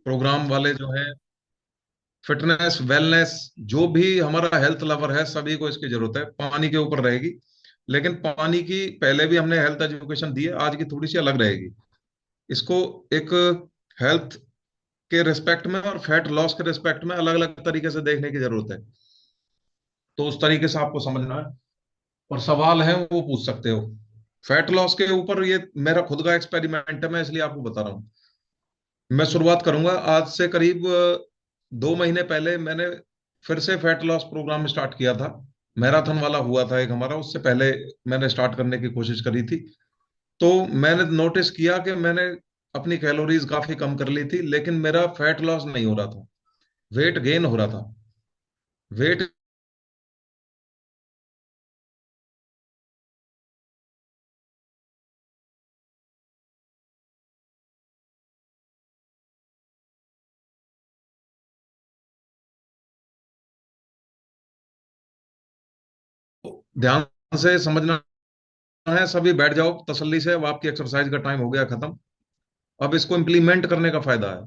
Programme वाले जो हैं, फिटनेस वेलनेस, जो भी हमारा हेल्थ लवर है, सभी को इसकी जरूरत है। पानी के ऊपर रहेगी, लेकिन पानी की पहले भी हमने हेल्थ एजुकेशन दी है, आज की थोड़ी सी अलग रहेगी। इसको एक हेल्थ के रिस्पेक्ट में और फैट लॉस के रिस्पेक्ट में अलग अलग तरीके से देखने की जरूरत है। तो उस तरीके से आपको समझना है, और सवाल है वो पूछ सकते हो। फैट लॉस के ऊपर ये मेरा खुद का एक्सपेरिमेंट है, मैं इसलिए आपको बता रहा हूँ। मैं शुरुआत करूंगा आज से करीब 2 महीने पहले मैंने फिर से फैट लॉस प्रोग्राम स्टार्ट किया था। मैराथन वाला हुआ था एक हमारा, उससे पहले मैंने स्टार्ट करने की कोशिश करी थी। तो मैंने नोटिस किया कि मैंने अपनी कैलोरीज काफी कम कर ली थी, लेकिन मेरा फैट लॉस नहीं हो रहा था, वेट गेन हो रहा था। वेट ध्यान से समझना है, सभी बैठ जाओ तसल्ली से। अब आपकी एक्सरसाइज का टाइम हो गया खत्म। अब इसको इम्प्लीमेंट करने का फायदा है,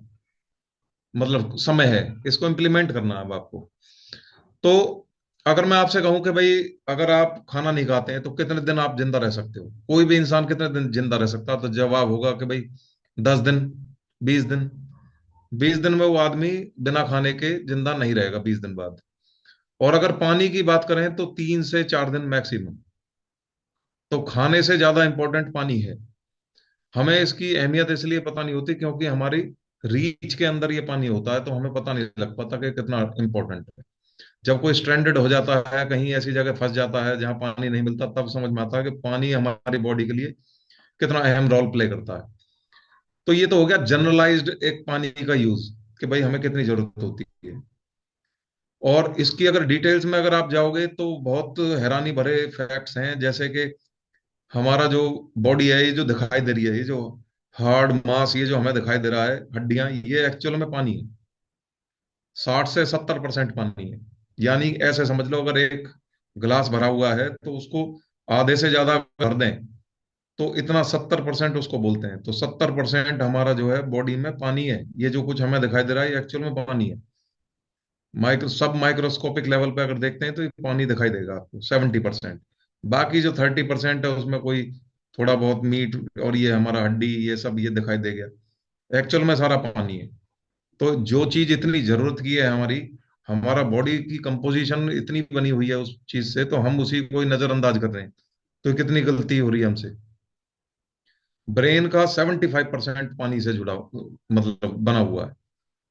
मतलब समय है, इसको इम्प्लीमेंट करना है अब आपको। तो अगर मैं आपसे कहूं कि भाई, अगर आप खाना नहीं खाते हैं तो कितने दिन आप जिंदा रह सकते हो, कोई भी इंसान कितने दिन जिंदा रह सकता है, तो जवाब होगा कि भाई 10 दिन, 20 दिन। 20 दिन में वो आदमी बिना खाने के जिंदा नहीं रहेगा 20 दिन बाद। और अगर पानी की बात करें तो 3 से 4 दिन मैक्सिमम। तो खाने से ज्यादा इंपॉर्टेंट पानी है। हमें इसकी अहमियत इसलिए पता नहीं होती क्योंकि हमारी रीच के अंदर ये पानी होता है, तो हमें पता नहीं लग पाता कि कितना इंपॉर्टेंट है। जब कोई स्ट्रैंडेड हो जाता है, कहीं ऐसी जगह फंस जाता है जहां पानी नहीं मिलता, तब समझ में आता है कि पानी हमारी बॉडी के लिए कितना अहम रोल प्ले करता है। तो ये तो हो गया जनरलाइज्ड एक पानी का यूज, कि भाई हमें कितनी जरूरत होती है। और इसकी अगर डिटेल्स में अगर आप जाओगे तो बहुत हैरानी भरे फैक्ट्स हैं, जैसे कि हमारा जो बॉडी है, ये जो दिखाई दे रही है, ये जो हार्ड मास, ये जो हमें दिखाई दे रहा है, हड्डियां, ये एक्चुअल में पानी है। 60 से 70% पानी है। यानी ऐसे समझ लो, अगर एक गिलास भरा हुआ है तो उसको आधे से ज्यादा भर दें तो इतना 70% उसको बोलते हैं। तो 70% हमारा जो है बॉडी में पानी है। ये जो कुछ हमें दिखाई दे रहा है ये एक्चुअल में पानी है। सब माइक्रोस्कोपिक लेवल पे अगर देखते हैं तो ये पानी दिखाई देगा आपको 70%। बाकी जो 30% है उसमें कोई थोड़ा बहुत मीट और ये हमारा हड्डी, ये सब ये दिखाई देगा। एक्चुअल में सारा पानी है। तो जो चीज इतनी जरूरत की है हमारी, हमारा बॉडी की कंपोजिशन इतनी बनी हुई है उस चीज से, तो हम उसी को ही नजरअंदाज कर रहे हैं। तो कितनी गलती हो रही है हमसे। ब्रेन का 75% पानी से जुड़ा, मतलब बना हुआ है।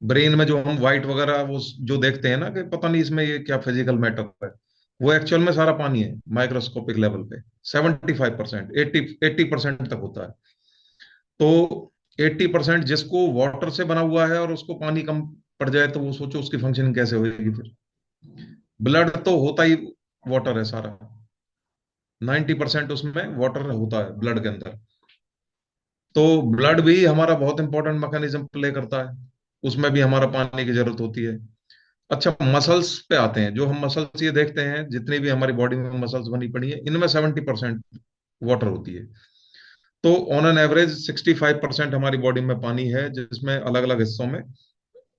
ब्रेन में जो हम व्हाइट वगैरह वो जो देखते हैं ना, कि पता नहीं इसमें ये क्या फिजिकल मैटर है, वो एक्चुअल में सारा पानी है माइक्रोस्कोपिक लेवल पे। 75%, 80% तक होता है। तो 80% जिसको वाटर से बना हुआ है और उसको पानी कम पड़ जाए, तो वो सोचो उसकी फंक्शनिंग कैसे होगी फिर। ब्लड तो होता ही वाटर है सारा। 90% उसमें वाटर होता है ब्लड के अंदर। तो ब्लड भी हमारा बहुत इंपॉर्टेंट मैकेनिज्म प्ले करता है, उसमें भी हमारा पानी की जरूरत होती है। अच्छा, मसल्स पे आते हैं। जो हम मसल्स ये देखते हैं, जितनी भी हमारी बॉडी में मसल्स बनी पड़ी है, इनमें 70% वाटर होती है। तो ऑन एन एवरेज 65% हमारी बॉडी में पानी है, जिसमें अलग अलग हिस्सों में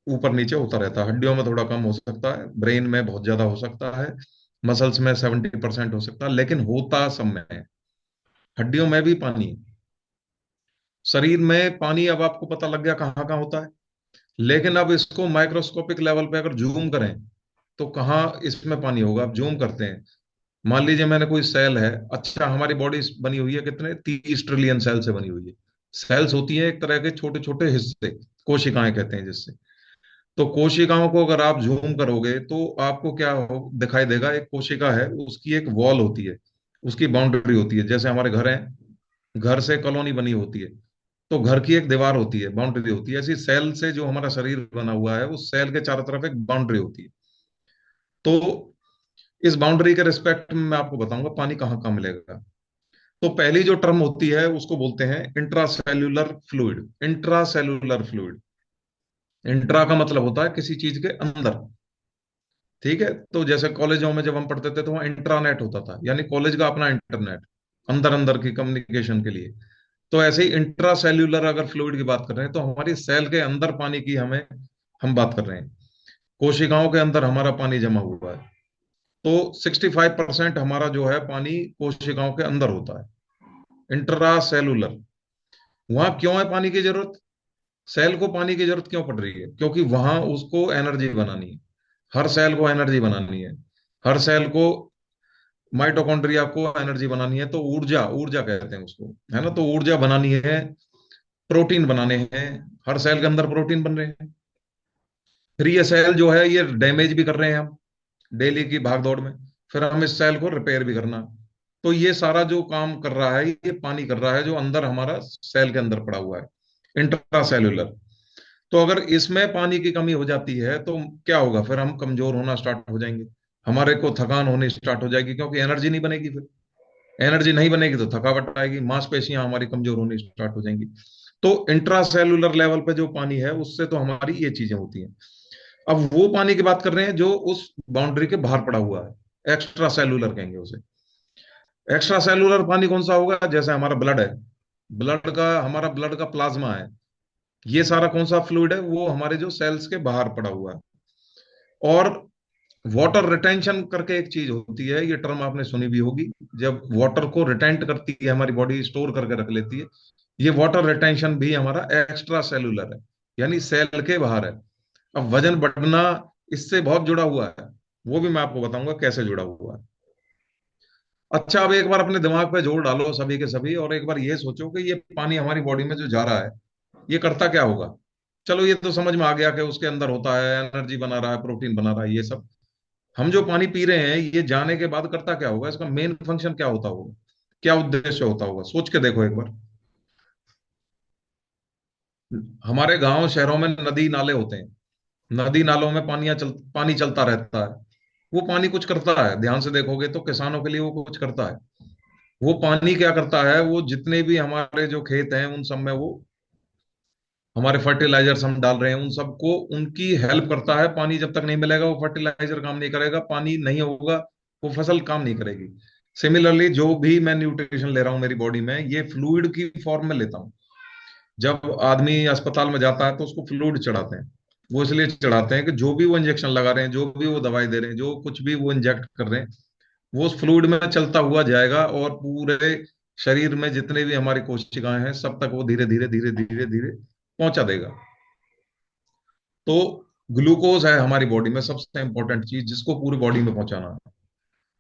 ऊपर नीचे होता रहता है। हड्डियों में थोड़ा कम हो सकता है, ब्रेन में बहुत ज्यादा हो सकता है, मसल्स में 70% हो सकता है, लेकिन होता सब में है। हड्डियों में भी पानी है। शरीर में पानी अब आपको पता लग गया कहाँ कहाँ होता है। लेकिन अब इसको माइक्रोस्कोपिक लेवल पे अगर जूम करें तो कहाँ इसमें पानी होगा। अब जूम करते हैं, मान लीजिए मैंने कोई सेल है। अच्छा, हमारी बॉडी बनी हुई है कितने, 30 ट्रिलियन सेल से बनी हुई है। सेल्स होती है एक तरह के छोटे छोटे हिस्से, कोशिकाएं कहते हैं जिससे। तो कोशिकाओं को अगर आप जूम करोगे तो आपको क्या दिखाई देगा, एक कोशिका है, उसकी एक वॉल होती है, उसकी बाउंड्री होती है। जैसे हमारे घर हैं, घर से कॉलोनी बनी होती है, तो घर की एक दीवार होती है, बाउंड्री होती है। ऐसी सेल से जो हमारा शरीर बना हुआ है, उस सेल के चारों तरफ एक बाउंड्री होती है। तो इस बाउंड्री के रिस्पेक्ट में मैं आपको बताऊंगा पानी कहाँ कहाँ मिलेगा। तो पहली जो टर्म होती है उसको बोलते हैं intracellular fluid. Intracellular fluid, intra का मतलब होता है किसी चीज के अंदर। ठीक है, तो जैसे कॉलेजों में जब हम पढ़ते थे तो वहाँ इंट्रानेट होता था, यानी कॉलेज का अपना इंटरनेट, अंदर अंदर की कम्युनिकेशन के लिए। तो ऐसे ही इंट्रा सेल्यूलर अगर फ्लूइड की बात कर रहे हैं तो हमारी सेल के अंदर पानी की हमें हम बात कर रहे हैं। कोशिकाओं के अंदर हमारा पानी जमा हुआ है। तो 65% हमारा जो है पानी कोशिकाओं के अंदर होता है, इंट्रा सेलुलर। वहां क्यों है पानी की जरूरत? सेल को पानी की जरूरत क्यों पड़ रही है? क्योंकि वहां उसको एनर्जी बनानी है। हर सेल को एनर्जी बनानी है। हर सेल को, माइटोकॉन्ड्रिया को एनर्जी बनानी है। तो ऊर्जा, ऊर्जा कहते हैं उसको, है ना। तो ऊर्जा बनानी है, प्रोटीन बनाने हैं। हर सेल के अंदर प्रोटीन बन रहे हैं। फिर ये सेल जो है ये डैमेज भी कर रहे हैं हम डेली की भाग दौड़ में। फिर हम इस सेल को रिपेयर भी करना। तो ये सारा जो काम कर रहा है ये पानी कर रहा है, जो अंदर हमारा सेल के अंदर पड़ा हुआ है, इंट्रा सेल्यूलर। तो अगर इसमें पानी की कमी हो जाती है तो क्या होगा? फिर हम कमजोर होना स्टार्ट हो जाएंगे। हमारे को थकान होनी स्टार्ट हो जाएगी, क्योंकि एनर्जी नहीं बनेगी। फिर एनर्जी नहीं बनेगी तो थकावट आएगी, मांसपेशियां हमारी कमजोर होनी स्टार्ट हो जाएंगी। तो इंट्रा सेल्यूलर लेवल पे जो पानी है उससे तो हमारी ये चीजें होती हैं। अब वो पानी की बात कर रहे हैं जो उस बाउंड्री के बाहर पड़ा हुआ है, एक्स्ट्रा सेल्यूलर कहेंगे उसे। एक्स्ट्रा सेल्यूलर पानी कौन सा होगा? जैसे हमारा ब्लड है, ब्लड का, हमारा ब्लड का प्लाज्मा है, ये सारा कौन सा फ्लूइड है? वो हमारे जो सेल्स के बाहर पड़ा हुआ है। और वाटर रिटेंशन करके एक चीज होती है, ये टर्म आपने सुनी भी होगी। जब वाटर को रिटेंट करती है हमारी बॉडी, स्टोर करके रख लेती है, ये वाटर रिटेंशन भी हमारा एक्स्ट्रा सेल्यूलर है, यानी सेल के बाहर है। अब वजन बढ़ना इससे बहुत जुड़ा हुआ है, वो भी मैं आपको बताऊंगा कैसे जुड़ा हुआ है। अच्छा, अब एक बार अपने दिमाग पे जोर डालो सभी के सभी, और एक बार ये सोचो कि ये पानी हमारी बॉडी में जो जा रहा है ये करता क्या होगा? चलो ये तो समझ में आ गया कि उसके अंदर होता है, एनर्जी बना रहा है, प्रोटीन बना रहा है, ये सब। हम जो पानी पी रहे हैं ये जाने के बाद करता क्या होगा? इसका मेन फंक्शन क्या होता होगा? क्या उद्देश्य होता होगा? सोच के देखो एक बार। हमारे गांव शहरों में नदी नाले होते हैं। नदी नालों में पानी चलता रहता है। वो पानी कुछ करता है, ध्यान से देखोगे तो किसानों के लिए वो कुछ करता है। वो पानी क्या करता है? वो जितने भी हमारे जो खेत हैं उन सब में वो हमारे फर्टिलाइजर्स हम डाल रहे हैं उन सबको, उनकी हेल्प करता है। पानी जब तक नहीं मिलेगा वो फर्टिलाइजर काम नहीं करेगा, पानी नहीं होगा वो फसल काम नहीं करेगी। सिमिलरली जो भी मैं न्यूट्रिशन ले रहा हूँ मेरी बॉडी में, ये फ्लूइड की फॉर्म में लेता हूँ। जब आदमी अस्पताल में जाता है तो उसको फ्लूइड चढ़ाते हैं। वो इसलिए चढ़ाते हैं कि जो भी वो इंजेक्शन लगा रहे हैं, जो भी वो दवाई दे रहे हैं, जो कुछ भी वो इंजेक्ट कर रहे हैं, वो उस फ्लूइड में चलता हुआ जाएगा और पूरे शरीर में जितने भी हमारी कोशिकाएं हैं सब तक वो धीरे धीरे धीरे धीरे धीरे पहुंचा देगा। तो ग्लूकोज है हमारी बॉडी में सबसे इंपॉर्टेंट चीज, जिसको पूरी बॉडी में पहुंचाना है।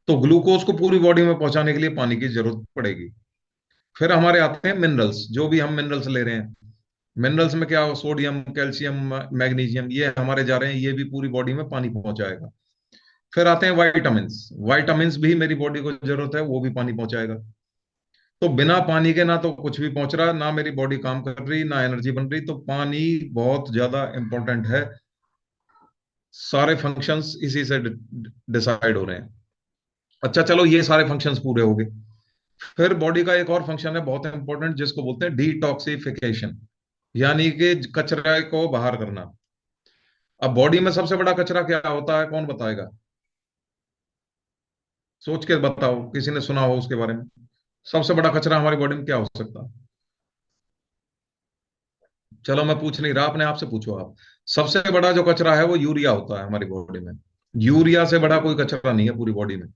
तो ग्लूकोज को पूरी बॉडी में पहुंचाने के लिए पानी की जरूरत पड़ेगी। फिर हमारे आते हैं मिनरल्स, जो भी हम मिनरल्स ले रहे हैं। मिनरल्स में क्या? सोडियम, कैल्शियम, मैग्नीशियम, ये हमारे जा रहे हैं, ये भी पूरी बॉडी में पानी पहुंचाएगा। फिर आते हैं वाइटामिन्स। वाइटामिन्स भी मेरी बॉडी को जरूरत है, वो भी पानी पहुंचाएगा। तो बिना पानी के ना तो कुछ भी पहुंच रहा, ना मेरी बॉडी काम कर रही, ना एनर्जी बन रही। तो पानी बहुत ज्यादा इंपॉर्टेंट है। सारे फंक्शंस इसी से डिसाइड हो रहे हैं। अच्छा चलो, ये सारे फंक्शंस पूरे हो गए। फिर बॉडी का एक और फंक्शन है बहुत इंपॉर्टेंट, जिसको बोलते हैं डिटॉक्सिफिकेशन, यानी कि कचरे को बाहर करना। अब बॉडी में सबसे बड़ा कचरा क्या होता है, कौन बताएगा? सोच के बताओ, किसी ने सुना हो उसके बारे में। सबसे बड़ा कचरा हमारी बॉडी में क्या हो सकता है? चलो मैं पूछ नहीं रहा, अपने आप से पूछो आप। सबसे बड़ा जो कचरा है वो यूरिया होता है हमारी बॉडी में। यूरिया से बड़ा कोई कचरा नहीं है पूरी बॉडी में।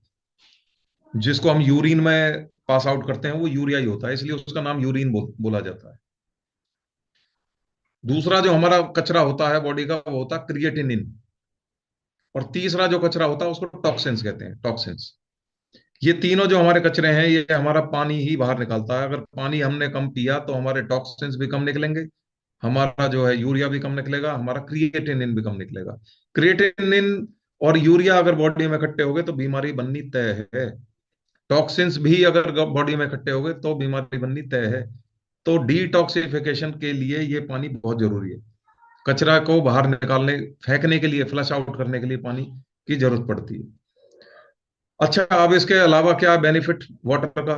जिसको हम यूरिन में पास आउट करते हैं वो यूरिया ही होता है, इसलिए उसका नाम यूरिन बोला जाता है। दूसरा जो हमारा कचरा होता है बॉडी का वो होता है क्रिएटिनिन। और तीसरा जो कचरा होता है उसको टॉक्सिन्स कहते हैं, टॉक्सिन्स। ये तीनों जो हमारे कचरे हैं ये हमारा पानी ही बाहर निकालता है। अगर पानी हमने कम पिया तो हमारे टॉक्सिन्स भी कम निकलेंगे, हमारा जो है यूरिया भी कम निकलेगा, हमारा क्रिएटिनिन भी कम निकलेगा। क्रिएटिनिन और यूरिया अगर बॉडी में इकट्ठे हो गए तो बीमारी बननी तय है। टॉक्सिन्स भी अगर बॉडी में इकट्ठे हो गए तो बीमारी बननी तय है। तो डिटॉक्सिफिकेशन के लिए ये पानी बहुत जरूरी है। कचरा को बाहर निकालने, फेंकने के लिए, फ्लश आउट करने के लिए पानी की जरूरत पड़ती है। अच्छा, अब इसके अलावा क्या बेनिफिट वाटर का?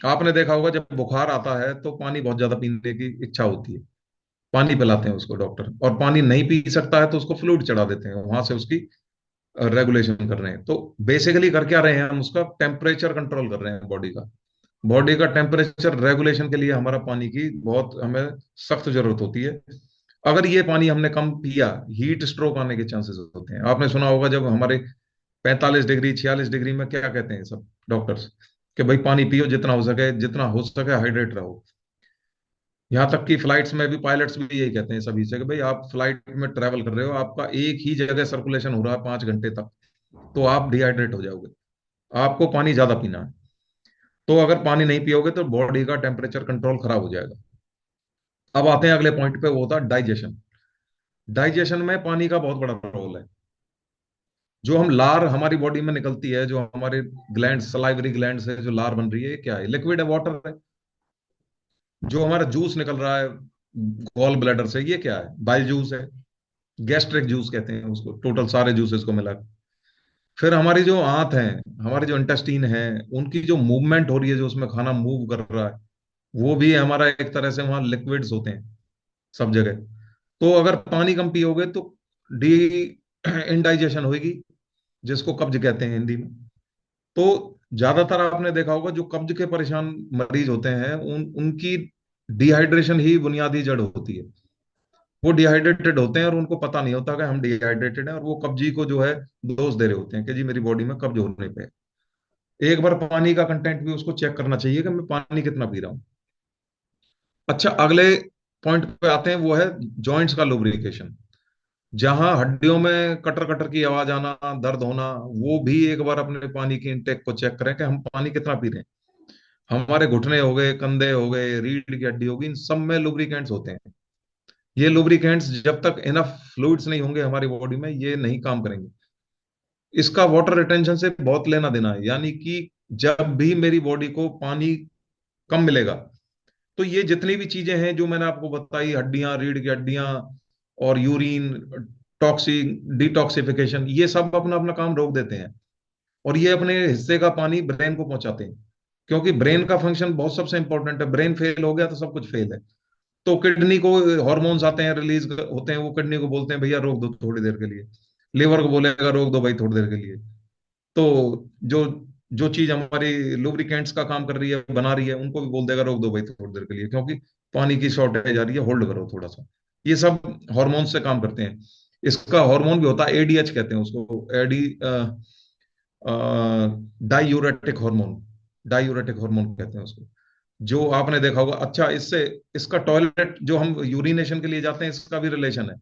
आपने देखा होगा जब बुखार आता है तो पानी बहुत ज्यादा पीने की इच्छा होती है, पानी पिलाते हैं उसको डॉक्टर। और पानी नहीं पी सकता है तो उसको फ्लूइड चढ़ा देते हैं, वहां से उसकी रेगुलेशन कर रहे हैं। तो बेसिकली कर क्या रहे हैं हम? उसका टेम्परेचर कंट्रोल कर रहे हैं बॉडी का। बॉडी का टेम्परेचर रेगुलेशन के लिए हमारा पानी की बहुत हमें सख्त जरूरत होती है। अगर ये पानी हमने कम पिया, हीट स्ट्रोक आने के चांसेस होते हैं। आपने सुना होगा जब हमारे 45 डिग्री 46 डिग्री में क्या कहते हैं सब डॉक्टर्स, कि भाई पानी पियो जितना हो सके, जितना हो सके हाइड्रेट रहो। यहाँ तक कि फ्लाइट्स में भी पायलट्स भी यही कहते हैं सभी से कि भाई आप फ्लाइट में ट्रैवल कर रहे हो, आपका एक ही जगह सर्कुलेशन हो रहा है 5 घंटे तक, तो आप डिहाइड्रेट हो जाओगे, आपको पानी ज्यादा पीना है। तो अगर पानी नहीं पियोगे तो बॉडी का टेम्परेचर कंट्रोल खराब हो जाएगा। अब आते हैं अगले पॉइंट पे, वो होता है डाइजेशन। डाइजेशन में पानी का बहुत बड़ा रोल है। जो हम लार हमारी बॉडी में निकलती है, जो हमारे ग्लैंड, सलाइवरी ग्लैंड से जो लार बन रही है, ये क्या है? लिक्विड है, वाटर है। जो हमारा जूस निकल रहा है गॉल ब्लैडर से, ये क्या है? बाइल जूस है। गैस्ट्रिक जूस कहते हैं उसको, टोटल सारे जूसेस को मिला। फिर हमारी जो आंत है, हमारे जो इंटेस्टीन है, उनकी जो मूवमेंट हो रही है, जो उसमें खाना मूव कर रहा है, वो भी हमारा एक तरह से वहां लिक्विड्स होते हैं सब जगह। तो अगर पानी कम पियोगे तो डी इनडाइजेशन होगी, जिसको कब्ज कहते हैं हिंदी में। तो ज्यादातर आपने देखा होगा जो कब्ज के परेशान मरीज होते हैं, उनकी डिहाइड्रेशन ही बुनियादी जड़ होती है। वो डिहाइड्रेटेड होते हैं और उनको पता नहीं होता कि हम डिहाइड्रेटेड हैं, और वो कब्जी को जो है दोष दे रहे होते हैं कि जी मेरी बॉडी में कब्ज होने पे है। एक बार पानी का कंटेंट भी उसको चेक करना चाहिए कि मैं पानी कितना पी रहा हूँ। अच्छा, अगले पॉइंट पे आते हैं, वो है जॉइंट्स का लुब्रिकेशन। जहां हड्डियों में कटर कटर की आवाज आना, दर्द होना, वो भी एक बार अपने पानी की इंटेक को चेक करें कि हम पानी कितना पी रहे हैं। हमारे घुटने हो गए, कंधे हो गए, रीढ़ की हड्डी होगी, इन सब में लुब्रिकेंट्स होते हैं। ये लुब्रिकेंट्स जब तक इनफ फ्लूइड्स नहीं होंगे हमारी बॉडी में, ये नहीं काम करेंगे। इसका वाटर रिटेंशन से बहुत लेना देना है, यानी कि जब भी मेरी बॉडी को पानी कम मिलेगा, तो ये जितनी भी चीजें हैं जो मैंने आपको बताई, हड्डियां, रीढ़ की हड्डियां और यूरिन, टॉक्सिक डिटॉक्सिफिकेशन, ये सब अपना अपना काम रोक देते हैं, और ये अपने हिस्से का पानी ब्रेन को पहुंचाते हैं। क्योंकि ब्रेन का फंक्शन बहुत सबसे इंपॉर्टेंट है, ब्रेन फेल हो गया तो सब कुछ फेल है। तो किडनी को हॉर्मोन्स आते हैं, रिलीज होते हैं, वो किडनी को बोलते हैं भैया रोक दो थोड़ी देर के लिए। लिवर को बोलेगा रोक दो भाई थोड़ी देर के लिए। तो जो जो चीज हमारी लुब्रिकेंट्स का काम कर रही है, बना रही है, उनको भी बोल देगा रोक दो भाई थोड़ी देर के लिए, क्योंकि पानी की शॉर्टेज आ रही है, होल्ड करो थोड़ा सा। ये सब हार्मोन से काम करते हैं। इसका हार्मोन भी होता है, एडीएच कहते हैं उसको, anti diuretic hormone, diuretic hormone कहते हैं उसको। जो आपने देखा होगा। अच्छा, इससे इसका टॉयलेट जो हम यूरिनेशन के लिए जाते हैं, इसका भी रिलेशन है,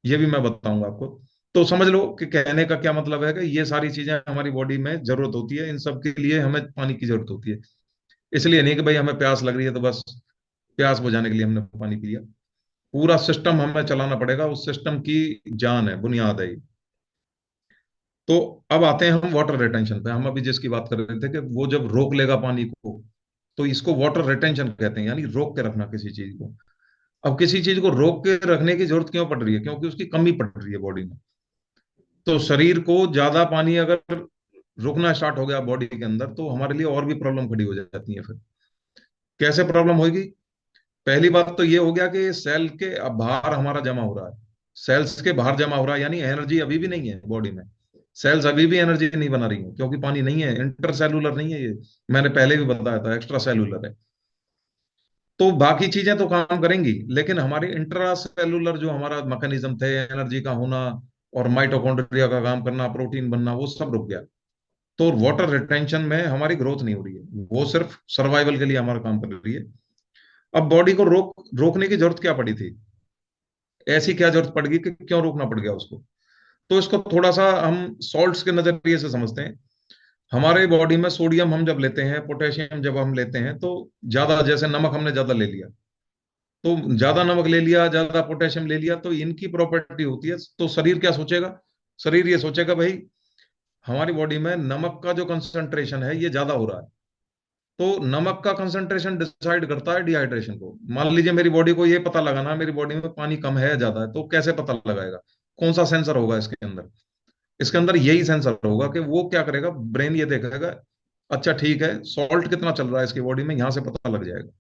ये भी मैं बताऊंगा आपको। तो समझ लो कि कहने का क्या मतलब है कि ये सारी चीजें हमारी बॉडी में जरूरत होती है, इन सब के लिए हमें पानी की जरूरत होती है। इसलिए नहीं कि भाई हमें प्यास लग रही है तो बस प्यास बुझाने के लिए हमने पानी पी लिया। पूरा सिस्टम हमें चलाना पड़ेगा, उस सिस्टम की जान है, बुनियाद है ये। तो अब आते हैं हम वाटर रिटेंशन पे। हम अभी जिसकी बात कर रहे थे कि वो जब रोक लेगा पानी को, तो इसको वाटर रिटेंशन कहते हैं, यानी रोक के रखना किसी चीज को। अब किसी चीज को रोक के रखने की जरूरत क्यों पड़ रही है? क्योंकि उसकी कमी पड़ रही है बॉडी में। तो शरीर को ज्यादा पानी अगर रुकना स्टार्ट हो गया बॉडी के अंदर, तो हमारे लिए और भी प्रॉब्लम खड़ी हो जाती है फिर। कैसे प्रॉब्लम होगी? पहली बात तो ये हो गया कि सेल के अब बाहर हमारा जमा हो रहा है, सेल्स के बाहर जमा हो रहा है, यानी एनर्जी अभी भी नहीं है बॉडी में। सेल्स अभी भी एनर्जी नहीं बना रही है, क्योंकि पानी नहीं है, इंटरसेलुलर नहीं है ये। मैंने पहले भी बताया था, एक्स्ट्रा सेलुलर है। तो बाकी चीजें तो काम करेंगी, लेकिन हमारे इंट्रा सेलुलर जो हमारा मैकेनिज्म थे, एनर्जी का होना और माइटोकॉन्ड्रिया का काम करना, प्रोटीन बनना, वो सब रुक गया। तो वाटर रिटेंशन में हमारी ग्रोथ नहीं हो रही है, वो सिर्फ सर्वाइवल के लिए हमारा काम कर रही है। अब बॉडी को रोकने की जरूरत क्या पड़ी थी? ऐसी क्या जरूरत पड़ गई कि क्यों रोकना पड़ गया उसको? तो इसको थोड़ा सा हम सॉल्ट्स के नजरिए से समझते हैं। हमारे बॉडी में सोडियम हम जब लेते हैं, पोटेशियम जब हम लेते हैं, तो ज्यादा, जैसे नमक हमने ज्यादा ले लिया, तो ज्यादा नमक ले लिया, ज्यादा पोटेशियम ले लिया, तो इनकी प्रॉपर्टी होती है, तो शरीर क्या सोचेगा? शरीर ये सोचेगा भाई हमारी बॉडी में नमक का जो कंसंट्रेशन है ये ज्यादा हो रहा है। तो नमक का कंसंट्रेशन डिसाइड करता है डिहाइड्रेशन को। मान लीजिए मेरी बॉडी को ये पता लगाना मेरी बॉडी में पानी कम है या ज्यादा है, तो कैसे पता लगाएगा? कौन सा सेंसर होगा इसके अंदर? इसके अंदर यही सेंसर होगा कि वो क्या करेगा, ब्रेन ये देखेगा, अच्छा ठीक है, सॉल्ट कितना चल रहा है इसकी बॉडी में, यहां से पता लग जाएगा।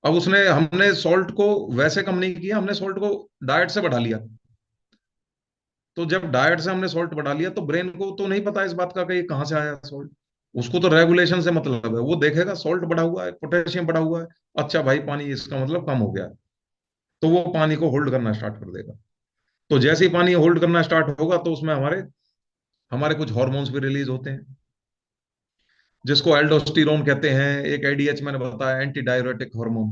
अब उसने हमने सॉल्ट को वैसे कम नहीं किया, हमने सॉल्ट को डाइट से बढ़ा लिया। तो जब डाइट से हमने सॉल्ट बढ़ा लिया, तो ब्रेन को तो नहीं पता इस बात का कि ये कहाँ से आया सॉल्ट। उसको तो रेगुलेशन से मतलब है, वो देखेगा सॉल्ट बढ़ा हुआ है, पोटेशियम बढ़ा हुआ है, अच्छा भाई पानी इसका मतलब कम हो गया है, तो वो पानी को होल्ड करना स्टार्ट कर देगा। तो जैसे ही पानी होल्ड करना स्टार्ट होगा तो उसमें हमारे हमारे कुछ हार्मोन्स भी रिलीज होते हैं, जिसको एल्डोस्टेरोन कहते हैं, एक एडीएच मैंने बताया एंटी डाययूरेटिक हार्मोन,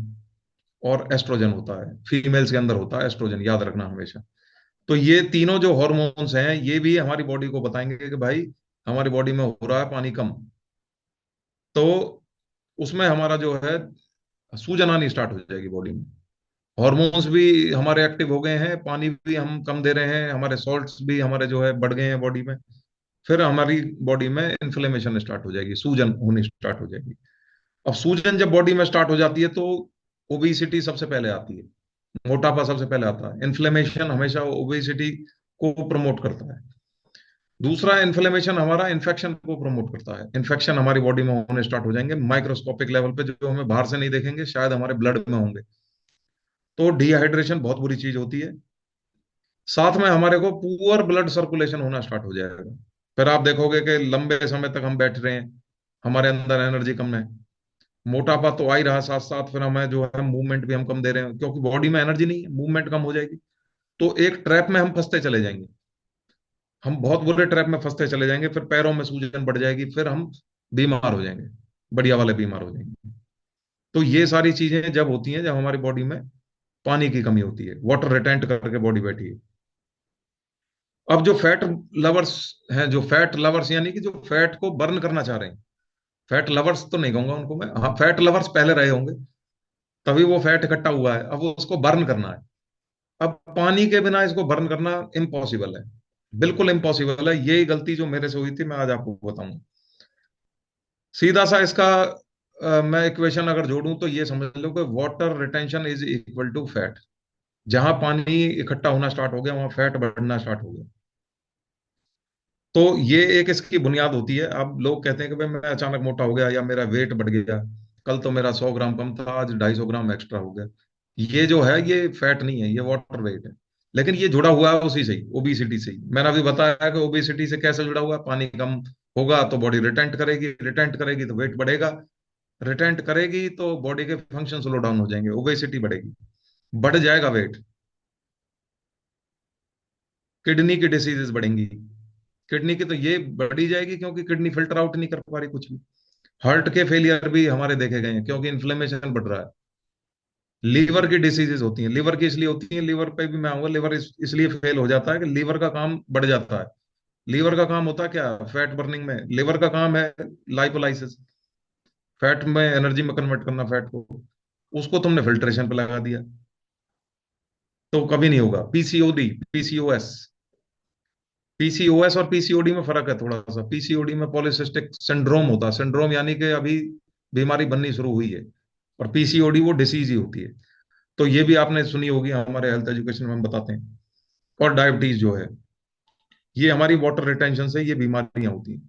और एस्ट्रोजन होता है, फीमेल्स के अंदर होता है एस्ट्रोजन, याद रखना हमेशा। तो ये तीनों जो हॉर्मोन्स हैं ये भी हमारी बॉडी को बताएंगे कि भाई हमारी बॉडी में हो रहा है पानी कम। तो उसमें हमारा जो है सूजन आनी स्टार्ट हो जाएगी बॉडी में। हॉर्मोन्स भी हमारे एक्टिव हो गए हैं, पानी भी हम कम दे रहे हैं, हमारे सॉल्ट्स भी हमारे जो है बढ़ गए हैं बॉडी में। फिर हमारी बॉडी में इन्फ्लेमेशन स्टार्ट हो जाएगी, सूजन होनी स्टार्ट हो जाएगी। अब सूजन जब बॉडी में स्टार्ट हो जाती है तो ओबेसिटी सबसे पहले आती है, मोटापा सबसे पहले आता है। इन्फ्लेमेशन हमेशा ओबेसिटी को प्रमोट करता है। दूसरा इन्फ्लेमेशन हमारा इन्फेक्शन को प्रमोट करता है, इन्फेक्शन हमारी बॉडी में होने स्टार्ट हो जाएंगे माइक्रोस्कोपिक लेवल पे, जो हमें बाहर से नहीं देखेंगे, शायद हमारे ब्लड में होंगे। तो डिहाइड्रेशन बहुत बुरी चीज होती है। साथ में हमारे को पुअर ब्लड सर्कुलेशन होना स्टार्ट हो जाएगा। फिर आप देखोगे कि लंबे समय तक हम बैठ रहे हैं, हमारे अंदर एनर्जी कम है, मोटापा तो आ ही रहा, साथ साथ फिर हमें जो है मूवमेंट भी हम कम दे रहे हैं, क्योंकि बॉडी में एनर्जी नहीं है, मूवमेंट कम हो जाएगी। तो एक ट्रैप में हम फंसते चले जाएंगे, हम बहुत बुरे ट्रैप में फंसते चले जाएंगे, फिर पैरों में सूजन बढ़ जाएगी, फिर हम बीमार हो जाएंगे, बढ़िया वाले बीमार हो जाएंगे। तो ये सारी चीजें जब होती हैं, जब हमारी बॉडी में पानी की कमी होती है, वाटर रिटेंट करके बॉडी बैठी है। अब जो फैट लवर्स हैं, जो फैट लवर्स यानी कि जो फैट को बर्न करना चाह रहे हैं, फैट लवर्स तो नहीं कहूंगा उनको मैं, हाँ फैट लवर्स पहले रहे होंगे, तभी वो फैट इकट्ठा हुआ है, अब वो उसको बर्न करना है। अब पानी के बिना इसको बर्न करना इम्पॉसिबल है, बिल्कुल इम्पॉसिबल है। यही गलती जो मेरे से हुई थी मैं आज आपको बताऊंगा। सीधा सा इसका मैं इक्वेशन अगर जोड़ूं तो ये समझ लो कि water retention is equal to fat. जहां पानी इकट्ठा होना स्टार्ट हो गया वहां फैट बढ़ना स्टार्ट हो गया। तो ये एक इसकी बुनियाद होती है। अब लोग कहते हैं कि भाई मैं अचानक मोटा हो गया या मेरा वेट बढ़ गया, कल तो मेरा 100 ग्राम कम था, आज 250 ग्राम एक्स्ट्रा हो गया। ये जो है ये फैट नहीं है, ये वाटर वेट है। लेकिन ये जुड़ा हुआ है उसी से ही, ओबेसिटी से ही। मैंने अभी बताया कि ओबेसिटी से कैसे जुड़ा हुआ है, पानी कम होगा तो बॉडी रिटेंट करेगी, रिटेंट करेगी तो वेट बढ़ेगा, रिटेंट करेगी तो बॉडी के फंक्शन स्लो डाउन हो जाएंगे, ओबेसिटी बढ़ेगी, बढ़ जाएगा वेट, किडनी की डिसीजेस बढ़ेंगी। किडनी की तो ये बढ़ी जाएगी क्योंकि किडनी फिल्टर आउट नहीं कर पा रही कुछ भी। हार्ट के फेलियर भी हमारे देखे गए हैं क्योंकि इन्फ्लेमेशन बढ़ रहा है। लीवर की डिसीजेज होती हैं, लीवर की इसलिए होती हैं, लीवर पे भी मैं आऊंगा, लीवर इसलिए फेल हो जाता है कि लीवर का काम बढ़ जाता है। लीवर का काम होता है क्या, फैट बर्निंग में लीवर का काम है लाइपोलाइसिस, फैट में एनर्जी में कन्वर्ट करना फैट को। उसको तुमने फिल्ट्रेशन पे लगा दिया तो कभी नहीं होगा। पीसीओडी, पीसीओएस, पीसीओएस और पीसीओडी में फर्क है थोड़ा सा। पीसीओडी में पॉलिसिस्टिक सिंड्रोम होता है, सिंड्रोम यानी कि अभी बीमारी बननी शुरू हुई है, और पीसीओडी वो डिसीज ही होती है। तो ये भी आपने सुनी होगी, हमारे हेल्थ एजुकेशन में हम बताते हैं। और डायबिटीज जो है, ये हमारी वाटर रिटेंशन से ये बीमारियां होती हैं।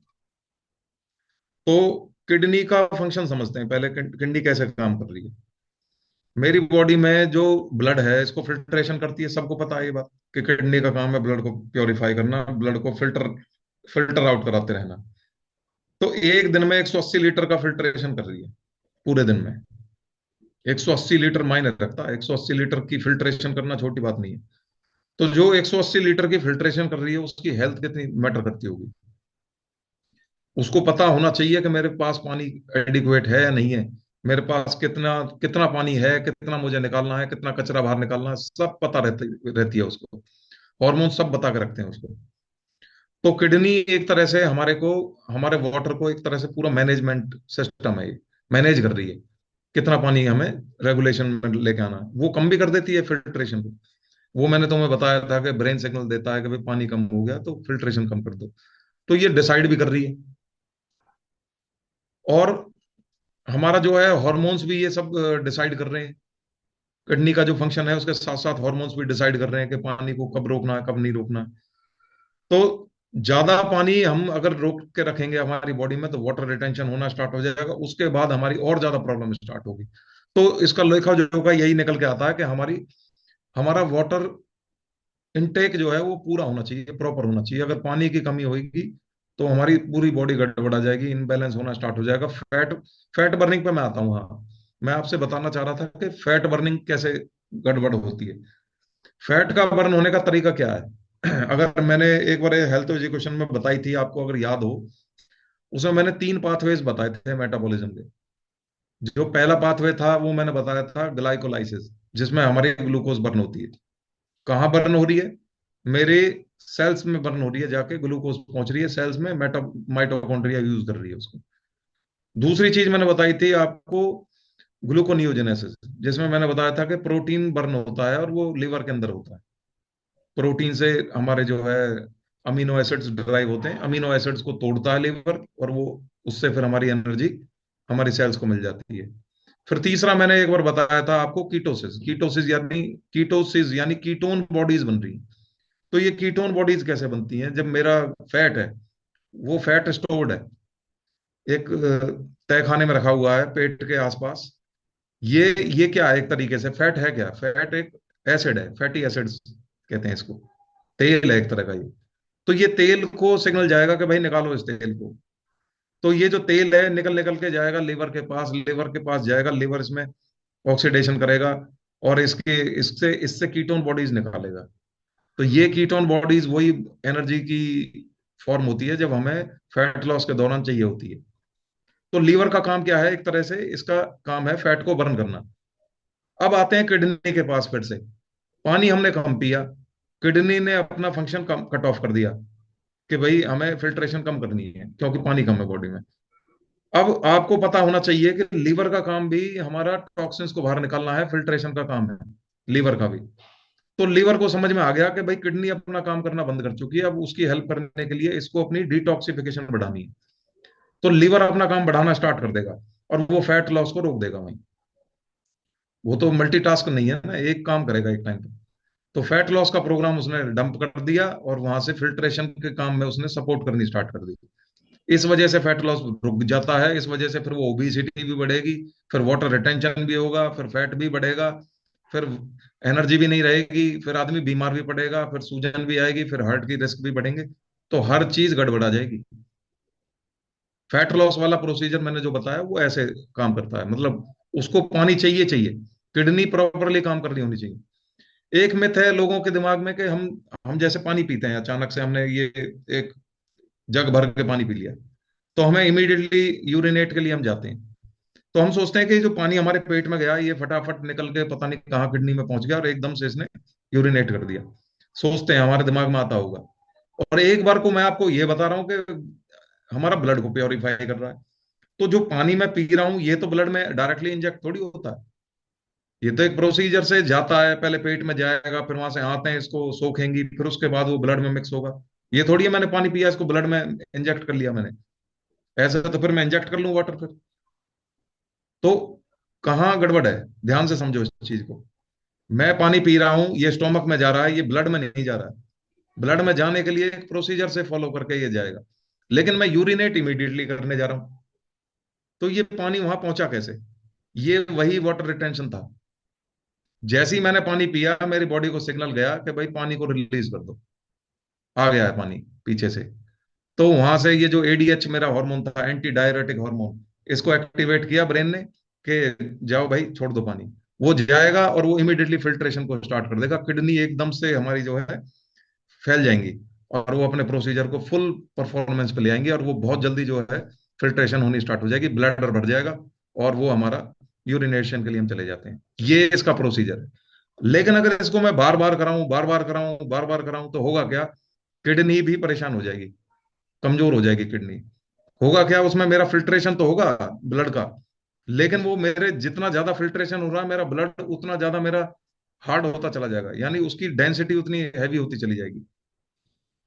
तो किडनी का फंक्शन समझते हैं पहले, किडनी कैसे काम कर रही है। मेरी बॉडी में जो ब्लड है इसको फिल्ट्रेशन करती है, सबको पता है ये बात कि किडनी का काम है ब्लड को प्योरीफाई करना, ब्लड को फिल्टर फिल्टर आउट कराते रहना। तो एक दिन में 180 लीटर का फिल्ट्रेशन कर रही है, पूरे दिन में 180 लीटर मायने रखता है, 180 लीटर की फिल्ट्रेशन करना छोटी बात नहीं है। तो जो 180 लीटर की फिल्ट्रेशन कर रही है उसकी हेल्थ कितनी मैटर करती होगी। उसको पता होना चाहिए कि मेरे पास पानी एडिक्वेट है या नहीं है, मेरे पास कितना कितना पानी है, कितना मुझे निकालना है, कितना कचरा बाहर निकालना है, सब पता रहती है उसको। हार्मोन सब बता के रखते हैं उसको। तो किडनी एक तरह से हमारे को, हमारे वाटर को एक तरह से पूरा मैनेजमेंट सिस्टम है, ये मैनेज कर रही है कितना पानी हमें रेगुलेशन में लेके आना है। वो कम भी कर देती है फिल्ट्रेशन को। वो मैंने तुम्हें बताया था कि ब्रेन सिग्नल देता है कि भाई पानी कम हो गया तो फिल्ट्रेशन कम कर दो। तो ये डिसाइड भी कर रही है। और हमारा जो है हॉर्मोन्स भी ये सब डिसाइड कर रहे हैं। किडनी का जो फंक्शन है उसके साथ साथ हॉर्मोन्स भी डिसाइड कर रहे हैं कि पानी को कब रोकना है कब नहीं रोकना है। तो ज्यादा पानी हम अगर रोक के रखेंगे हमारी बॉडी में तो वाटर रिटेंशन होना स्टार्ट हो जाएगा, उसके बाद हमारी और ज्यादा प्रॉब्लम स्टार्ट होगी। तो इसका लेखा जोखा यही निकल के आता है कि हमारी हमारा वाटर इनटेक जो है वो पूरा होना चाहिए, प्रॉपर होना चाहिए। अगर पानी की कमी होगी तो हमारी पूरी बॉडी गड़बड़ा जाएगी, इनबैलेंस होना स्टार्ट हो जाएगा। फैट फैट बर्निंग पे मैं आता हूँ। हाँ, मैं आपसे बताना चाह रहा था कि फैट बर्निंग कैसे गड़बड़ होती है। फैट का बर्न होने का तरीका क्या है? अगर मैंने एक बार हेल्थ एजुकेशन में बताई थी आपको, अगर याद हो, उसमें मैंने 3 पाथवेज बताए थे मेटाबॉलिज्म के। जो पहला पाथवे था वो मैंने बताया था ग्लाइकोलाइसिस, जिसमें हमारी ग्लूकोज बर्न होती है। कहाँ बर्न हो रही है? मेरे सेल्स में बर्न हो रही है, जाके ग्लूकोज पहुंच रही है सेल्स में, माइटोकॉन्ड्रिया यूज कर रही है उसको। दूसरी चीज मैंने बताई थी आपको, ग्लूकोनियोजेनेसिस, जिसमें मैंने बताया था कि प्रोटीन बर्न होता है और वो लिवर के अंदर होता है। प्रोटीन से हमारे जो है अमीनो एसिड्स ड्राइव होते हैं, अमीनो एसिड्स को तोड़ता है लिवर, और वो उससे फिर हमारी एनर्जी हमारी सेल्स को मिल जाती है। फिर तीसरा मैंने एक बार बताया था आपको, कीटोसिस। कीटोसिस यानी कीटोन बॉडीज बन रही हैं। तो ये कीटोन बॉडीज कैसे बनती हैं? जब मेरा फैट है, वो फैट स्टोर्ड है एक तय खाने में रखा हुआ है पेट के आसपास। ये क्या है? एक तरीके से फैट है क्या? फैट एक एसिड है, फैटी एसिड्स कहते हैं इसको। तेल है एक तरह का ये। तो ये तेल को सिग्नल जाएगा कि भाई निकालो इस तेल को। तो ये जो तेल है निकल निकल के जाएगा लिवर के पास, लिवर के पास जाएगा, लिवर इसमें ऑक्सीडेशन करेगा, और इसके इससे इससे कीटोन बॉडीज निकालेगा। तो ये कीटोन बॉडीज वही एनर्जी की फॉर्म होती है जब हमें फैट लॉस के दौरान चाहिए होती है। तो लीवर का काम क्या है? एक तरह से इसका काम है फैट को बर्न करना। अब आते हैं किडनी के पास फिर से। पानी हमने कम पिया, किडनी ने अपना फंक्शन कम कट ऑफ कर दिया कि भाई हमें फिल्ट्रेशन कम करनी है क्योंकि पानी कम है बॉडी में। अब आपको पता होना चाहिए कि लीवर का काम भी हमारा टॉक्सिन्स को बाहर निकालना है, फिल्ट्रेशन का काम है लीवर का भी। तो लीवर को समझ में आ गया कि भाई किडनी अपना काम करना बंद कर चुकी है, अब उसकी हेल्प करने के लिए इसको अपनी डिटॉक्सिफिकेशन बढ़ानी है। तो लीवर अपना काम बढ़ाना स्टार्ट कर देगा, और वो फैट लॉस को रोक देगा वहीं। वो तो मल्टीटास्क नहीं है ना, एक काम करेगा एक टाइम पे। तो फैट लॉस का प्रोग्राम उसने डंप कर दिया, और वहां से फिल्ट्रेशन के काम में उसने सपोर्ट करनी स्टार्ट कर दी। इस वजह से फैट लॉस रुक जाता है। इस वजह से फिर वो ओबेसिटी भी बढ़ेगी, फिर वाटर रिटेंशन भी होगा, फिर फैट भी बढ़ेगा, फिर एनर्जी भी नहीं रहेगी, फिर आदमी बीमार भी पड़ेगा, फिर सूजन भी आएगी, फिर हार्ट की रिस्क भी बढ़ेंगे। तो हर चीज गड़बड़ा जाएगी। फैट लॉस वाला प्रोसीजर मैंने जो बताया वो ऐसे काम करता है, मतलब उसको पानी चाहिए चाहिए, किडनी प्रॉपरली काम कर रही होनी चाहिए। एक मिथ है लोगों के दिमाग में कि हम जैसे पानी पीते हैं, अचानक से हमने ये एक जग भर के पानी पी लिया, तो हमें इमीडिएटली यूरिनेट के लिए हम जाते हैं। तो हम सोचते हैं कि जो पानी हमारे पेट में गया ये फटाफट निकल के पता नहीं कहाँ किडनी में पहुंच गया और एकदम से इसने यूरिनेट कर दिया। सोचते हैं, हमारे दिमाग में आता होगा। और एक बार को मैं आपको ये बता रहा हूँ कि हमारा ब्लड को प्योरीफाई कर रहा है। तो जो पानी मैं पी रहा हूँ ये तो ब्लड में डायरेक्टली इंजेक्ट थोड़ी होता है। ये तो एक प्रोसीजर से जाता है, पहले पेट में जाएगा, फिर वहां से आते हैं इसको सोखेंगी, फिर उसके बाद वो ब्लड में मिक्स होगा। ये थोड़ी है मैंने पानी पिया इसको ब्लड में इंजेक्ट कर लिया मैंने। ऐसे तो फिर मैं इंजेक्ट कर लूं वाटर फिर। तो कहाँ गड़बड़ है? ध्यान से समझो इस चीज को। मैं पानी पी रहा हूं, ये स्टोमक में जा रहा है, ये ब्लड में नहीं जा रहा है। ब्लड में जाने के लिए एक प्रोसीजर से फॉलो करके ये जाएगा, लेकिन मैं यूरिनेट इमीडिएटली करने जा रहा हूं। तो ये पानी वहां पहुंचा कैसे? ये वही वाटर रिटेंशन था। जैसे ही मैंने पानी पिया मेरी बॉडी को सिग्नल गया कि भाई पानी को रिलीज कर दो। आ गया है पानी पीछे से। तो वहां से ये जो एडीएच मेरा हार्मोन था, एंटी डायरेटिक हार्मोन, इसको एक्टिवेट किया ब्रेन ने कि जाओ भाई छोड़ दो पानी। वो जाएगा और वो इमीडिएटली फिल्ट्रेशन को स्टार्ट कर देगा, किडनी एकदम से हमारी जो है फैल जाएंगी, और वो अपने प्रोसीजर को फुल परफॉर्मेंस पे ले आएंगे, और वो बहुत जल्दी जो है फिल्ट्रेशन होनी स्टार्ट हो जाएगी, ब्लडर बढ़ जाएगा, और वो हमारा यूरिनेशन के लिए हम चले जाते हैं। ये इसका प्रोसीजर है। लेकिन अगर इसको मैं बार बार कराऊं, बार बार कराऊं, बार बार कराऊं, तो होगा क्या? किडनी भी परेशान हो जाएगी, कमजोर हो जाएगी किडनी। होगा क्या? उसमें मेरा फिल्ट्रेशन तो होगा ब्लड का, लेकिन वो मेरे जितना ज्यादा फिल्ट्रेशन हो रहा है मेरा ब्लड उतना ज्यादा मेरा हार्ड होता चला जाएगा, यानी उसकी डेंसिटी उतनी हैवी होती चली जाएगी।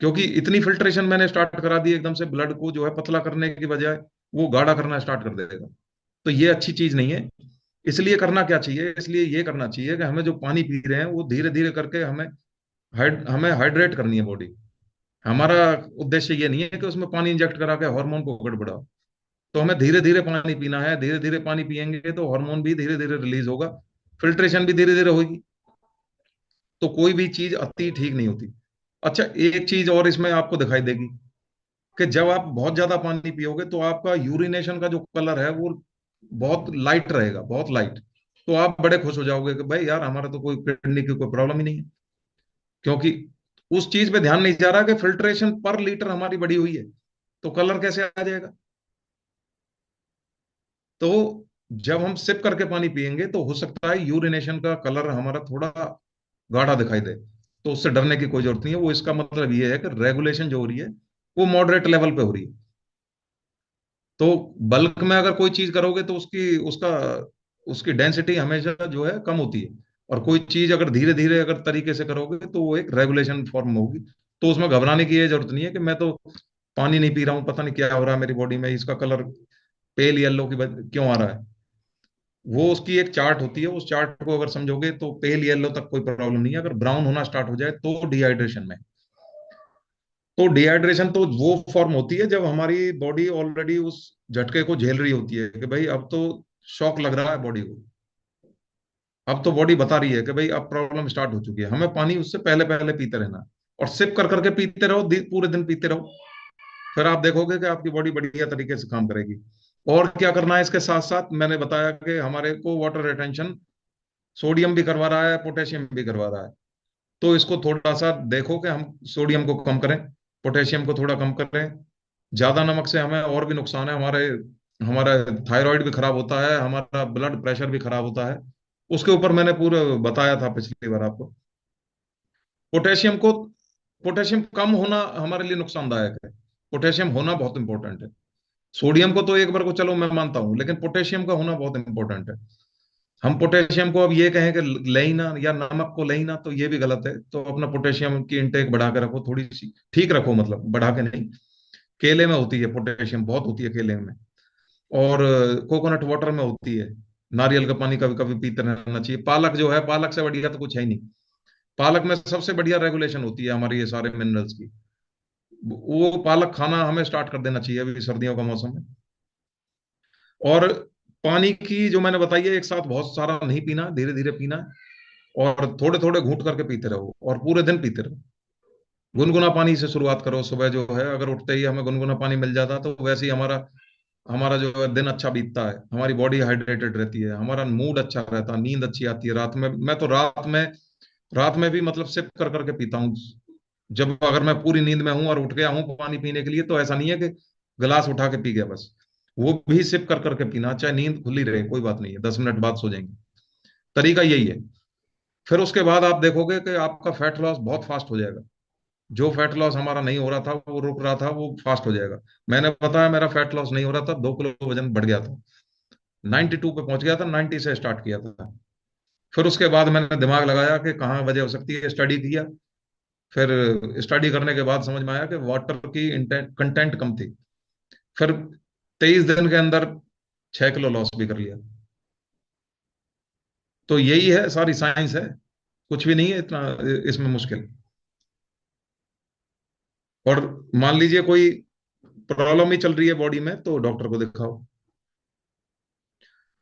क्योंकि इतनी फिल्ट्रेशन मैंने स्टार्ट करा दी एकदम से, ब्लड को जो है पतला करने की बजाय वो गाढ़ा करना स्टार्ट कर देगा। तो ये अच्छी चीज नहीं है। इसलिए करना क्या चाहिए? इसलिए ये करना चाहिए कि हमें जो पानी पी रहे हैं वो धीरे धीरे करके हमें हाइड्रेट करनी है बॉडी। हमारा उद्देश्य ये नहीं है कि उसमें पानी इंजेक्ट करा के हार्मोन को गड़बड़ाओ। तो हमें धीरे धीरे पानी पीना है, धीरे धीरे पानी पियेंगे तो हार्मोन भी धीरे धीरे रिलीज होगा, फिल्ट्रेशन भी धीरे धीरे होगी। तो कोई भी चीज अति ठीक नहीं होती। अच्छा, एक चीज और इसमें आपको दिखाई देगी। कि जब आप बहुत ज्यादा पानी पियोगे तो आपका यूरिनेशन का जो कलर है वो बहुत लाइट रहेगा, बहुत लाइट। तो आप बड़े खुश हो जाओगे कि भाई यार हमारा तो कोई किडनी की कोई प्रॉब्लम ही नहीं है, क्योंकि उस चीज पे ध्यान नहीं जा रहा कि फिल्ट्रेशन पर लीटर हमारी बढ़ी हुई है, तो कलर कैसे आ जाएगा। तो जब हम सिप करके पानी पियेंगे तो हो सकता है यूरिनेशन का कलर हमारा थोड़ा गाढ़ा दिखाई दे, तो उससे डरने की कोई जरूरत नहीं है। वो इसका मतलब ये है कि रेगुलेशन जो हो रही है वो मॉडरेट लेवल पे हो रही है। तो बल्क में अगर कोई चीज करोगे तो उसकी उसका उसकी डेंसिटी हमेशा जो है कम होती है। और कोई चीज अगर धीरे धीरे अगर तरीके से करोगे तो वो एक रेगुलेशन फॉर्म होगी। तो उसमें घबराने की ये जरूरत नहीं है कि मैं तो पानी नहीं पी रहा हूँ, पता नहीं क्या हो रहा है मेरी बॉडी में, इसका कलर पेल येलो क्यों आ रहा है। वो उसकी एक चार्ट होती है, उस चार्ट को अगर समझोगे तो पेल येलो तक कोई प्रॉब्लम नहीं है। अगर ब्राउन होना स्टार्ट हो जाए तो डिहाइड्रेशन में। तो डिहाइड्रेशन तो वो फॉर्म होती है जब हमारी बॉडी ऑलरेडी उस झटके को झेल रही होती है कि भाई अब तो शॉक लग रहा है बॉडी को। अब तो बॉडी बता रही है कि भाई अब प्रॉब्लम स्टार्ट हो चुकी है, हमें पानी उससे पहले पहले पीते रहना है। और सिप कर करके पीते रहो, पूरे दिन पीते रहो। फिर आप देखोगे कि आपकी बॉडी बढ़िया तरीके से काम करेगी। और क्या करना है इसके साथ साथ, मैंने बताया कि हमारे को वाटर रिटेंशन सोडियम भी करवा रहा है, पोटेशियम भी करवा रहा है। तो इसको थोड़ा सा देखो कि हम सोडियम को कम करें, पोटेशियम को थोड़ा कम करें। ज्यादा नमक से हमें और भी नुकसान है, हमारे हमारा थायराइड भी खराब होता है, हमारा ब्लड प्रेशर भी खराब होता है। उसके ऊपर मैंने पूरा बताया था पिछली बार आपको। पोटेशियम को पोटेशियम कम होना हमारे लिए नुकसानदायक है, पोटेशियम होना बहुत इंपॉर्टेंट है। सोडियम को तो एक बार को चलो मैं मानता हूं, लेकिन पोटेशियम का होना बहुत इंपॉर्टेंट है। हम पोटेशियम को अब ये कहें कि ले ही ना, या नमक को ले ही ना, तो ये भी गलत है। तो अपना पोटेशियम की इंटेक बढ़ा के रखो, थोड़ी सी ठीक रखो, मतलब बढ़ा के नहीं। केले में होती है पोटेशियम, बहुत होती है केले में। और कोकोनट वाटर में होती है। नारियल का पानी कभी कभी पीते रहना चाहिए। पालक जो है, पालक से बढ़िया तो कुछ है ही नहीं। पालक में सबसे बढ़िया रेगुलेशन होती है हमारी ये सारे मिनरल्स की। वो पालक खाना हमें स्टार्ट कर देना चाहिए अभी सर्दियों का मौसम है। और पानी की जो मैंने बताई है, एक साथ बहुत सारा नहीं पीना, धीरे धीरे पीना है। और थोड़े थोड़े घूंट करके पीते रहो और पूरे दिन पीते रहो। गुनगुना पानी से शुरुआत करो सुबह जो है, अगर उठते ही हमें गुनगुना पानी मिल जाता तो वैसे ही हमारा हमारा जो है दिन अच्छा बीतता है, हमारी बॉडी हाइड्रेटेड रहती है, हमारा मूड अच्छा रहता है, नींद अच्छी आती है रात में। मैं तो रात में भी मतलब सिप कर करके पीता हूँ। जब अगर मैं पूरी नींद में हूं और उठ गया हूं पानी पीने के लिए, तो ऐसा नहीं है कि गिलास उठा के पी गया बस। वो भी सिप कर करके पीना, चाहे नींद खुली रहे कोई बात नहीं है, 10 मिनट बाद सो जाएंगे। तरीका यही है। फिर उसके बाद आप देखोगे कि आपका फैट लॉस बहुत फास्ट हो जाएगा। जो फैट लॉस हमारा नहीं हो रहा था, वो रुक रहा था, वो फास्ट हो जाएगा। मैंने बताया मेरा फैट लॉस नहीं हो रहा था, 2 किलो वजन बढ़ गया था, 92 पे पहुंच गया था, 90 से स्टार्ट किया था। फिर उसके बाद मैंने दिमाग लगाया कि कहाँ वजह हो सकती है, स्टडी किया। फिर स्टडी करने के बाद समझ में आया कि वाटर की कंटेंट कम थी। फिर 23 दिन के अंदर 6 किलो लॉस भी कर लिया। तो यही है, सारी साइंस है, कुछ भी नहीं है इतना इसमें मुश्किल। और मान लीजिए कोई प्रॉब्लम ही चल रही है बॉडी में, तो डॉक्टर को दिखाओ।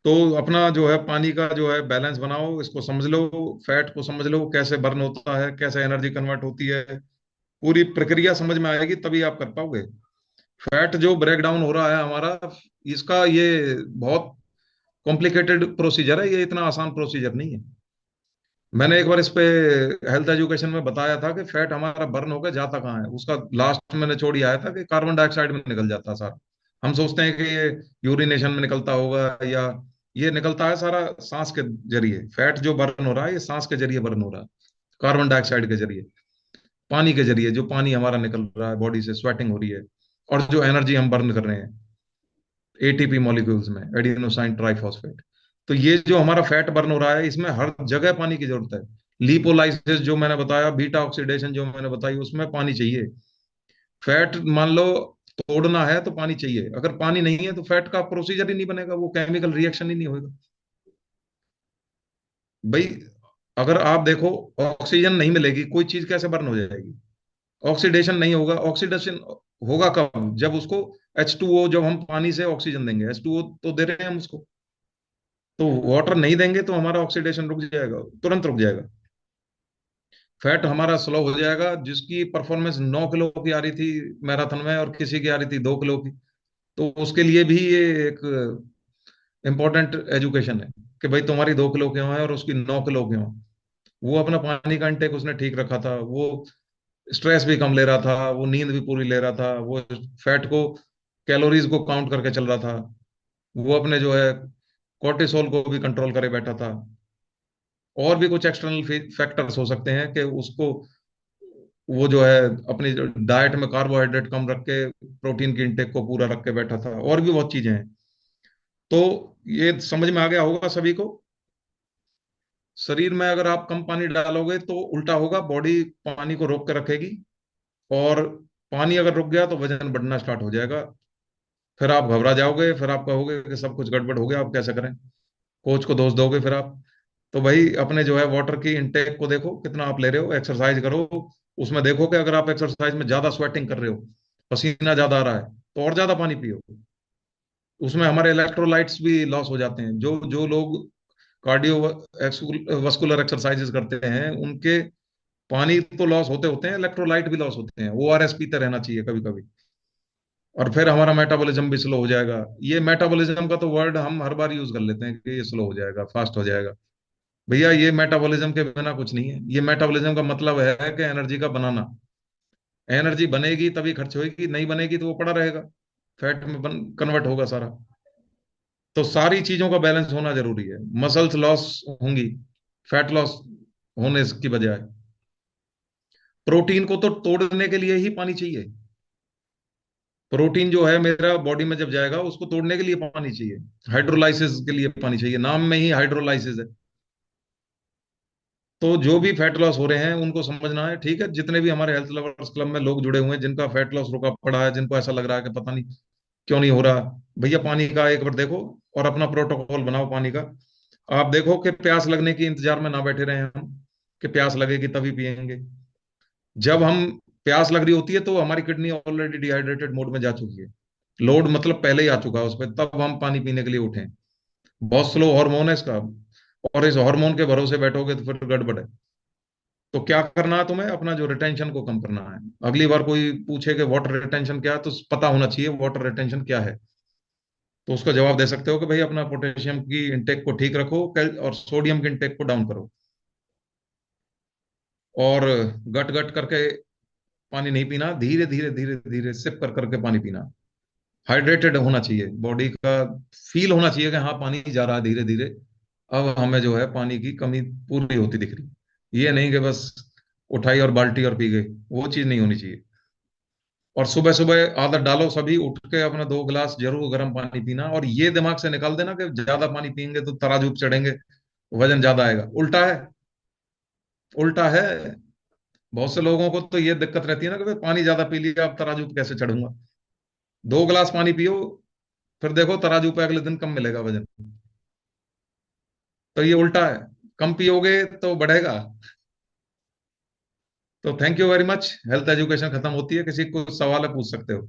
तो अपना जो है पानी का जो है बैलेंस बनाओ, इसको समझ लो, फैट को समझ लो कैसे बर्न होता है, कैसे एनर्जी कन्वर्ट होती है। पूरी प्रक्रिया समझ में आएगी तभी आप कर पाओगे। फैट जो ब्रेक डाउन हो रहा है हमारा, इसका ये बहुत कॉम्प्लिकेटेड प्रोसीजर है, ये इतना आसान प्रोसीजर नहीं है। मैंने एक बार इस पे हेल्थ एजुकेशन में बताया था कि फैट हमारा बर्न होकर जाता कहाँ है, उसका लास्ट में निचोड़ ही आया था कि कार्बन डाइऑक्साइड में निकल जाता है सारा। हम सोचते हैं कि ये यूरिनेशन में निकलता होगा, या ये निकलता है सारा सांस के जरिए। फैट जो बर्न हो रहा है ये सांस के जरिए बर्न हो रहा है, कार्बन डाइऑक्साइड के जरिए, पानी के जरिए। जो पानी हमारा निकल रहा है बॉडी से, स्वेटिंग हो रही है, और जो एनर्जी हम बर्न कर रहे हैं एटीपी मॉलिक्यूल्स में, एडिनोसाइन ट्राइफॉस्फेट। तो ये जो हमारा फैट बर्न हो रहा है, इसमें हर जगह पानी की जरूरत है। लिपोलाइसिस जो मैंने बताया, बीटा ऑक्सीडेशन जो मैंने बताई, उसमें पानी चाहिए। फैट मान लो तोड़ना है तो पानी चाहिए, अगर पानी नहीं है तो फैट का प्रोसीजर ही नहीं बनेगा, वो केमिकल रिएक्शन ही नहीं होगा भाई। अगर आप देखो, ऑक्सीजन नहीं मिलेगी कोई चीज कैसे बर्न हो जाएगी। ऑक्सीडेशन नहीं होगा, ऑक्सीडेशन होगा कब, जब उसको H2O, जब हम पानी से ऑक्सीजन देंगे, H2O तो दे रहे हैं हम उसको। तो वाटर नहीं देंगे तो हमारा ऑक्सीडेशन रुक जाएगा, तुरंत रुक जाएगा। फैट हमारा स्लो हो जाएगा। जिसकी परफॉर्मेंस 9 किलो की आ रही थी मैराथन में, और किसी की आ रही थी 2 किलो की, तो उसके लिए भी ये एक इम्पोर्टेंट एजुकेशन है कि भाई तुम्हारी 2 किलो क्यों है और उसकी 9 किलो क्यों है। वो अपना पानी का इंटेक उसने ठीक रखा था, वो स्ट्रेस भी कम ले रहा था, वो नींद भी पूरी ले रहा था, वो फैट को, कैलोरीज को काउंट करके चल रहा था, वो अपने जो है कोर्टिसोल को भी कंट्रोल करे बैठा था। और भी कुछ एक्सटर्नल फैक्टर्स हो सकते हैं कि उसको, वो जो है अपनी डाइट में कार्बोहाइड्रेट कम रख के प्रोटीन की इंटेक को पूरा रख के बैठा था, और भी बहुत चीजें हैं। तो ये समझ में आ गया होगा सभी को। शरीर में अगर आप कम पानी डालोगे तो उल्टा होगा, बॉडी पानी को रोक के रखेगी, और पानी अगर रुक गया तो वजन बढ़ना स्टार्ट हो जाएगा। फिर आप घबरा जाओगे, फिर आप कहोगे कि सब कुछ गड़बड़ हो गया, आप कैसे करें, कोच को दोष दोगे फिर आप। तो भाई अपने जो है वाटर की इनटेक को देखो कितना आप ले रहे हो, एक्सरसाइज करो, उसमें देखो कि अगर आप एक्सरसाइज में ज्यादा स्वेटिंग कर रहे हो, पसीना ज्यादा आ रहा है, तो और ज्यादा पानी पियो। उसमें हमारे इलेक्ट्रोलाइट्स भी लॉस हो जाते हैं। जो जो लोग कार्डियो वस्कुलर एक्सरसाइजेस करते हैं, उनके पानी तो लॉस होते होते हैं, इलेक्ट्रोलाइट भी लॉस होते हैं। ओआरएस पीते रहना चाहिए कभी कभी। और फिर हमारा मेटाबॉलिज्म भी स्लो हो जाएगा। ये मेटाबॉलिज्म का तो वर्ड हम हर बार यूज कर लेते हैं कि ये स्लो हो जाएगा, फास्ट हो जाएगा। भैया ये मेटाबॉलिज्म के बिना कुछ नहीं है। ये मेटाबॉलिज्म का मतलब है कि एनर्जी का बनाना। एनर्जी बनेगी तभी खर्च होगी, नहीं बनेगी तो वो पड़ा रहेगा, फैट में कन्वर्ट होगा सारा। तो सारी चीजों का बैलेंस होना जरूरी है। मसल्स लॉस होंगी फैट लॉस होने की बजाय। प्रोटीन को तो तोड़ने के लिए ही पानी चाहिए। प्रोटीन जो है मेरा बॉडी में जब जाएगा, उसको तोड़ने के लिए पानी चाहिए। हाइड्रोलाइसिस के लिए पानी चाहिए, नाम में ही हाइड्रोलाइसिस है। तो जो भी फैट लॉस हो रहे हैं उनको समझना है, ठीक है। जितने भी हमारे हेल्थ लवर्स क्लब में लोग जुड़े हुए हैं जिनका फैट लॉस रुका पड़ा है, जिनको ऐसा लग रहा है कि पता नहीं क्यों नहीं हो रहा, भैया पानी का एक बार देखो और अपना प्रोटोकॉल बनाओ पानी का। आप देखो कि प्यास लगने की इंतजार में ना बैठे रहे हम, कि प्यास लगेगी तभी पियेंगे। जब हम, प्यास लग रही होती है तो हमारी किडनी ऑलरेडी डिहाइड्रेटेड मोड में जा चुकी है, लोड मतलब पहले ही आ चुका है उस पर, तब हम पानी पीने के लिए उठे। बहुत स्लो हार्मोन है इसका, और इस हार्मोन के भरोसे बैठोगे तो फिर गड़बड़ है। तो क्या करना है तुम्हें, अपना जो रिटेंशन को कम करना है। अगली बार कोई पूछे कि वाटर रिटेंशन क्या है, तो पता होना चाहिए वाटर रिटेंशन क्या है। तो उसका जवाब दे सकते हो कि भाई अपना पोटेशियम की इंटेक को ठीक रखो, और सोडियम की इंटेक को डाउन करो, और गट गट करके पानी नहीं पीना, धीरे धीरे धीरे धीरे सिप कर करके पानी पीना। हाइड्रेटेड होना चाहिए, बॉडी का फील होना चाहिए कि हाँ पानी जा रहा है धीरे धीरे, अब हमें जो है पानी की कमी पूरी होती दिख रही। ये नहीं कि बस उठाई और बाल्टी और पी गए, वो चीज नहीं होनी चाहिए। और सुबह सुबह आदत डालो सभी, उठ के अपना 2 गिलास जरूर गर्म पानी पीना, और ये दिमाग से निकाल देना कि ज्यादा पानी पियेंगे तो तराजू पे चढ़ेंगे, वजन ज्यादा आएगा। उल्टा है, उल्टा है। बहुत से लोगों को तो ये दिक्कत रहती है ना कि भाई पानी ज्यादा पी लिया, अब तराजू पे कैसे चढ़ूंगा। 2 गिलास पानी पियो, फिर देखो तराजू पे अगले दिन कम मिलेगा वजन। तो ये उल्टा है, कम पियोगे तो बढ़ेगा। तो thank you very much. Health education खत्म होती है, किसी को सवाल है पूछ सकते हो।